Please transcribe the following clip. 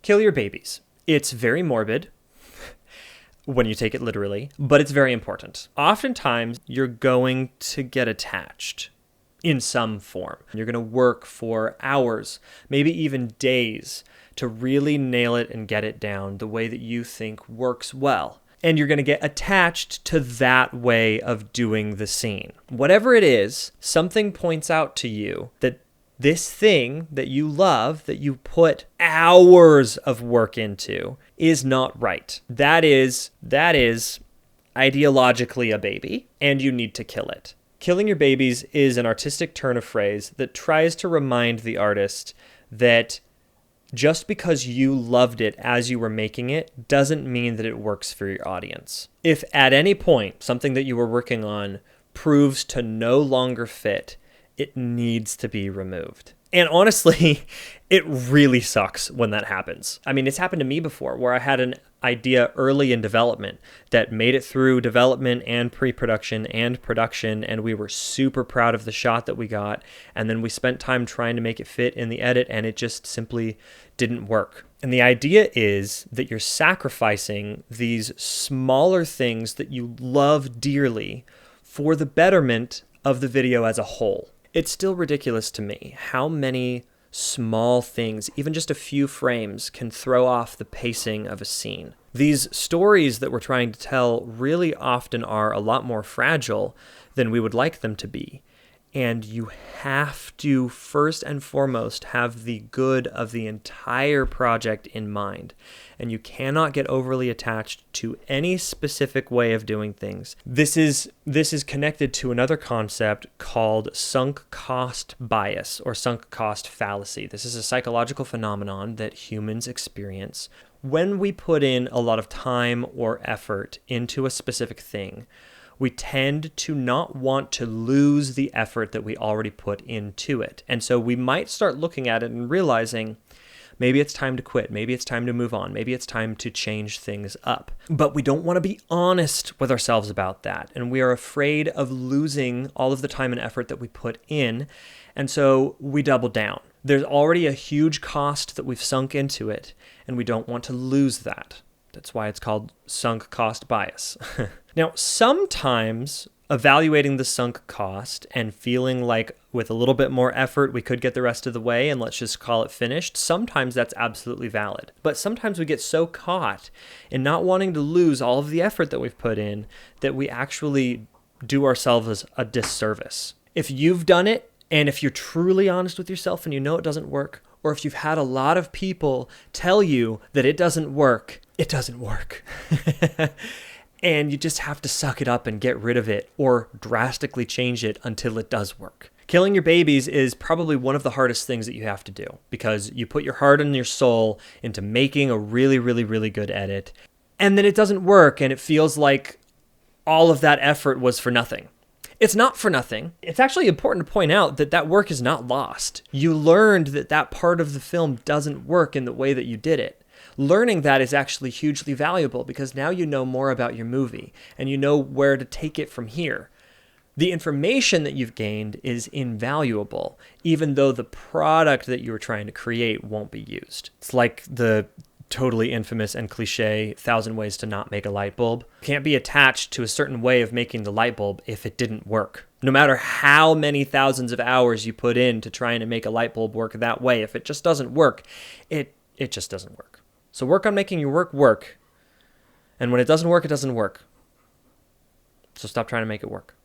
Kill your babies. It's very morbid when you take it literally, but it's very important. Oftentimes, you're going to get attached in some form. You're going to work for hours, maybe even days, to really nail it and get it down the way that you think works well. And you're going to get attached to that way of doing the scene. Whatever it is, something points out to you that this thing that you love, that you put hours of work into, is not right. That is ideologically a baby, and you need to kill it. Killing your babies is an artistic turn of phrase that tries to remind the artist that just because you loved it as you were making it doesn't mean that it works for your audience. If at any point something that you were working on proves to no longer fit, it needs to be removed. And honestly, it really sucks when that happens. I mean, it's happened to me before where I had an idea early in development that made it through development and pre-production and production, and we were super proud of the shot that we got. And then we spent time trying to make it fit in the edit, and it just simply didn't work. And the idea is that you're sacrificing these smaller things that you love dearly for the betterment of the video as a whole. It's still ridiculous to me how many small things, even just a few frames, can throw off the pacing of a scene. These stories that we're trying to tell really often are a lot more fragile than we would like them to be. And you have to, first and foremost, have the good of the entire project in mind. And you cannot get overly attached to any specific way of doing things. This is connected to another concept called sunk cost bias or sunk cost fallacy. This is a psychological phenomenon that humans experience when we put in a lot of time or effort into a specific thing. We tend to not want to lose the effort that we already put into it. And so we might start looking at it and realizing maybe it's time to quit. Maybe it's time to move on. Maybe it's time to change things up. But we don't want to be honest with ourselves about that. And we are afraid of losing all of the time and effort that we put in. And so we double down. There's already a huge cost that we've sunk into it, and we don't want to lose that. That's why it's called sunk cost bias. Now, sometimes evaluating the sunk cost and feeling like with a little bit more effort, we could get the rest of the way and let's just call it finished, sometimes that's absolutely valid. But sometimes we get so caught in not wanting to lose all of the effort that we've put in that we actually do ourselves a disservice. If you've done it, and if you're truly honest with yourself and you know it doesn't work, or if you've had a lot of people tell you that it doesn't work, it doesn't work. And you just have to suck it up and get rid of it or drastically change it until it does work. Killing your babies is probably one of the hardest things that you have to do because you put your heart and your soul into making a really, really, really good edit. And then it doesn't work and it feels like all of that effort was for nothing. It's not for nothing. It's actually important to point out that that work is not lost. You learned that that part of the film doesn't work in the way that you did it. Learning that is actually hugely valuable because now you know more about your movie and you know where to take it from here. The information that you've gained is invaluable, even though the product that you were trying to create won't be used. It's like the totally infamous and cliche 1,000 ways to not make a light bulb. Can't be attached to a certain way of making the light bulb if it didn't work. No matter how many thousands of hours you put in to trying to make a light bulb work that way, if it just doesn't work, it just doesn't work. So work on making your work work. And when it doesn't work, it doesn't work. So stop trying to make it work.